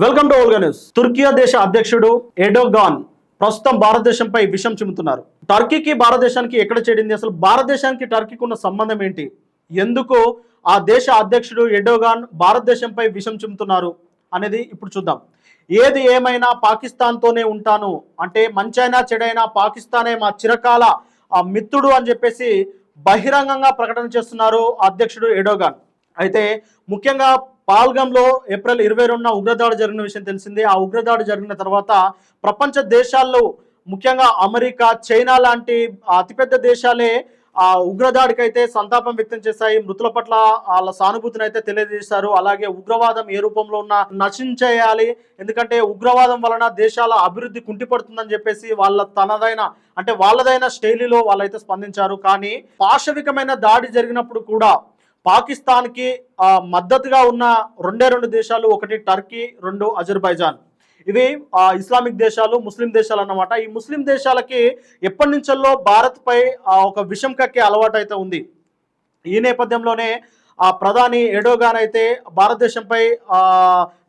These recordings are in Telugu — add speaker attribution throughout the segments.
Speaker 1: Welcome to Olga news. Turkiye దేశ అధ్యక్షుడు ఎర్డోగాన్ ప్రస్తుతం భారతదేశంపై విషం చిమ్ముతున్నారు. టర్కీకి భారతదేశానికి ఎక్కడ చెడింది, అసలు భారతదేశానికి టర్కీకి ఉన్న సంబంధం ఏంటి, ఎందుకు ఆ దేశ అధ్యక్షుడు ఎర్డోగాన్ భారతదేశంపై విషం చిమ్ముతున్నారు అనేది ఇప్పుడు చూద్దాం. ఏది ఏమైనా పాకిస్తాన్తోనే ఉంటాను అంటే మంచైనా చెడైనా పాకిస్తానే మా చిరకాల ఆ మిత్రుడు అని చెప్పేసి బహిరంగంగా ప్రకటన చేస్తున్నారు అధ్యక్షుడు ఎర్డోగాన్. అయితే ముఖ్యంగా పాల్గంలో ఏప్రిల్ 22న ఉగ్రదాడి జరిగిన విషయం తెలిసిందే. ఆ ఉగ్రదాడి జరిగిన తర్వాత ప్రపంచ దేశాల్లో ముఖ్యంగా అమెరికా, చైనా లాంటి అతిపెద్ద దేశాలే ఆ ఉగ్రదాడికి అయితే సంతాపం వ్యక్తం చేశాయి. మృతుల పట్ల వాళ్ళ సానుభూతిని అయితే తెలియజేశారు. అలాగే ఉగ్రవాదం ఏ రూపంలో ఉన్నా నశించేయాలి, ఎందుకంటే ఉగ్రవాదం వలన దేశాల అభివృద్ధి కుంటిపడుతుందని చెప్పేసి వాళ్ళదైన శైలిలో వాళ్ళైతే స్పందించారు. కానీ పాశవికమైన దాడి జరిగినప్పుడు కూడా పాకిస్తాన్కి మద్దతుగా ఉన్న రెండు దేశాలు, ఒకటి టర్కీ, రెండు అజర్బైజాన్. ఇవి ఇస్లామిక్ దేశాలు, ముస్లిం దేశాలు అన్నమాట. ఈ ముస్లిం దేశాలకి ఎప్పటి నుంచో భారత్పై ఒక విషం కక్కే అలవాటు అయితే ఉంది. ఈ నేపథ్యంలోనే ప్రధాని ఎర్డోగాన్ అయితే భారతదేశంపై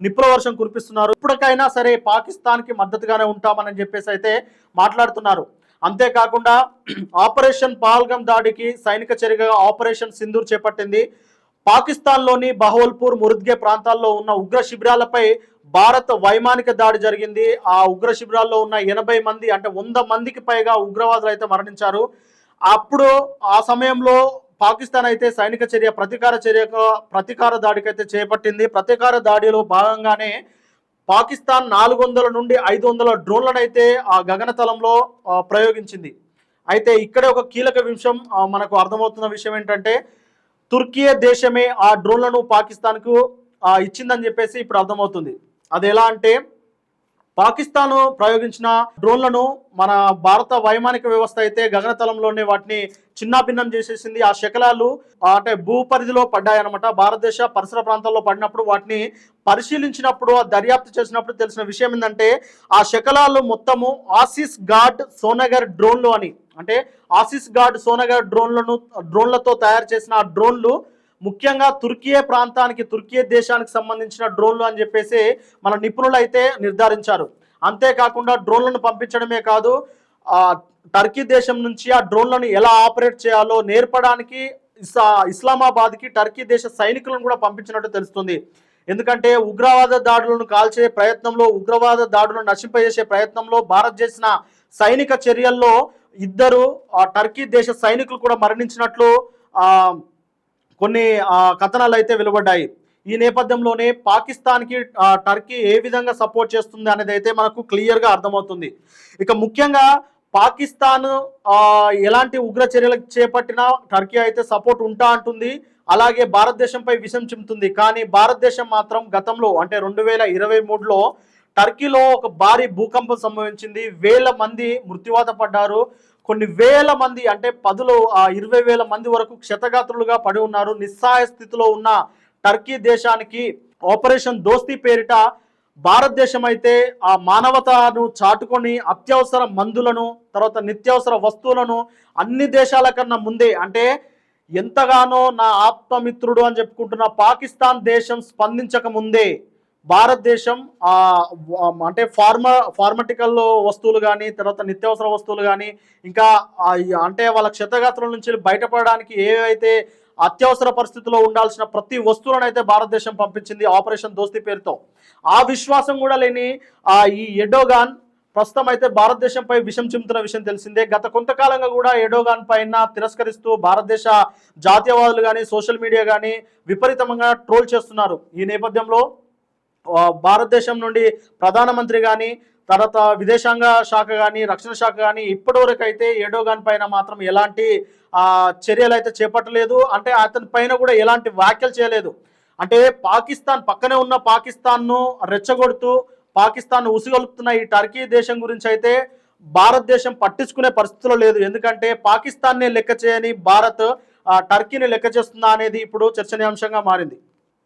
Speaker 1: నిప్పుల వర్షం కురిపిస్తున్నారు. ఇప్పటికైనా సరే పాకిస్తాన్కి మద్దతుగానే ఉంటామని చెప్పేసి అయితే మాట్లాడుతున్నారు. అంతేకాకుండా ఆపరేషన్ పహల్గామ్ దాడికి సైనిక చర్యగా ఆపరేషన్ సింధూర్ చేపట్టింది. పాకిస్తాన్లోని బహవల్పూర్, మురుద్గే ప్రాంతాల్లో ఉన్న ఉగ్ర శిబిరాలపై భారత్ వైమానిక దాడి జరిగింది. ఆ ఉగ్ర శిబిరాల్లో ఉన్న 80 మంది అంటే 100 మందికి పైగా ఉగ్రవాదులు అయితే మరణించారు. అప్పుడు ఆ సమయంలో పాకిస్తాన్ అయితే సైనిక చర్య ప్రతీకార దాడికి అయితే చేపట్టింది. ప్రతీకార దాడిలో భాగంగానే పాకిస్తాన్ 400 నుండి 500 డ్రోన్లను అయితే ఆ గగనతలంలో ప్రయోగించింది. అయితే ఇక్కడే ఒక కీలక విషయం మనకు అర్థమవుతున్న విషయం ఏంటంటే తుర్కియా దేశమే ఆ డ్రోన్లను పాకిస్తాన్కు ఇచ్చిందని చెప్పేసి ఇప్పుడు అర్థమవుతుంది. అది ఎలా అంటే పాకిస్తాన్ ప్రయోగించిన డ్రోన్లను మన భారత వైమానిక వ్యవస్థ అయితే గగనతలంలోనే వాటిని చిన్నాభిన్నం చేసేసింది. ఆ శకలాలు అంటే భూపరిధిలో పడ్డాయన్నమాట. భారతదేశ పరిసర ప్రాంతాల్లో పడినప్పుడు వాటిని పరిశీలించినప్పుడు, దర్యాప్తు చేసినప్పుడు తెలిసిన విషయం ఏంటంటే ఆ శకలాలు మొత్తము ఆసిస్ గార్డ్ సోనగర్ డ్రోన్లు అని, అంటే ఆసిస్ గార్డ్ సోనగర్ డ్రోన్లతో తయారు చేసిన ఆ డ్రోన్లు ముఖ్యంగా తుర్కియా ప్రాంతానికి, తుర్కియా దేశానికి సంబంధించిన డ్రోన్లు అని చెప్పేసి మన నిపుణులు అయితే నిర్ధారించారు. అంతేకాకుండా డ్రోన్లను పంపించడమే కాదు, టర్కీ దేశం నుంచి ఆ డ్రోన్లను ఎలా ఆపరేట్ చేయాలో నేర్పడానికి ఇస్లామాబాద్కి టర్కీ దేశ సైనికులను కూడా పంపించినట్టు తెలుస్తుంది. ఎందుకంటే ఉగ్రవాద దాడులను కాల్చే ప్రయత్నంలో, ఉగ్రవాద దాడులను నశింపజేసే ప్రయత్నంలో భారత్ చేసిన సైనిక చర్యల్లో 2 టర్కీ దేశ సైనికులు కూడా మరణించినట్లు కొన్ని కథనాలు అయితే వెలువడ్డాయి. ఈ నేపథ్యంలోనే పాకిస్తాన్కి టర్కీ ఏ విధంగా సపోర్ట్ చేస్తుంది అనేది అయితే మనకు క్లియర్గా అర్థమవుతుంది. ఇక ముఖ్యంగా పాకిస్తాన్ ఎలాంటి ఉగ్ర చర్యలకు చేపట్టినా టర్కీ అయితే సపోర్ట్ ఉంటా అంటుంది. అలాగే భారతదేశంపై విషం చిమ్ముతుంది. కానీ భారతదేశం మాత్రం గతంలో అంటే 2023లో టర్కీలో ఒక భారీ భూకంపం సంభవించింది. వేల మంది మృత్యువాత పడ్డారు. కొన్ని వేల మంది అంటే 20,000 మంది వరకు క్షతగాత్రులుగా పడి ఉన్నారు. నిస్సహాయ స్థితిలో ఉన్న టర్కీ దేశానికి ఆపరేషన్ దోస్తీ పేరిట భారతదేశం అయితే ఆ మానవతను చాటుకొని అత్యవసర మందులను, తర్వాత నిత్యావసర వస్తువులను అన్ని దేశాల కన్నా ముందే, అంటే ఎంతగానో నా ఆప్తమిత్రుడు అని చెప్పుకుంటున్న పాకిస్తాన్ దేశం స్పందించక ముందే భారతదేశం అంటే ఫార్మటికల్ వస్తువులు కానీ, తర్వాత నిత్యావసర వస్తువులు కానీ, ఇంకా అంటే వాళ్ళ క్షతగాత్రుల నుంచి బయటపడడానికి ఏవైతే అత్యవసర పరిస్థితుల్లో ఉండాల్సిన ప్రతి వస్తువులను అయితే భారతదేశం పంపించింది ఆపరేషన్ దోస్తీ పేరుతో. ఆ విశ్వాసం కూడా లేని ఈ ఎర్డోగాన్ ప్రస్తుతం అయితే భారతదేశంపై విషం చిమ్ముతున్న విషయం తెలిసిందే. గత కొంతకాలంగా కూడా ఎర్డోగాన్ పైన తిరస్కరిస్తూ భారతదేశ జాతీయవాదులు కానీ, సోషల్ మీడియా కానీ విపరీతంగా ట్రోల్ చేస్తున్నారు. ఈ నేపథ్యంలో భారతదేశం నుండి ప్రధానమంత్రి కానీ, తర్వాత విదేశాంగ శాఖ కానీ, రక్షణ శాఖ కానీ ఇప్పటివరకు అయితే ఎర్డోగాన్ పైన మాత్రం ఎలాంటి చర్యలు అయితే చేపట్టలేదు. అంటే అతని పైన కూడా ఎలాంటి వ్యాఖ్యలు చేయలేదు. అంటే పాకిస్తాన్ పక్కనే ఉన్న పాకిస్తాన్ను రెచ్చగొడుతూ పాకిస్తాన్ ఉసిగొలుపుతున్న ఈ టర్కీ దేశం గురించి అయితే భారతదేశం పట్టించుకునే పరిస్థితిలో లేదు. ఎందుకంటే పాకిస్తాన్నే లెక్క చేయని భారత్ టర్కీని లెక్క చేస్తుందా అనేది ఇప్పుడు చర్చనీయాంశంగా మారింది.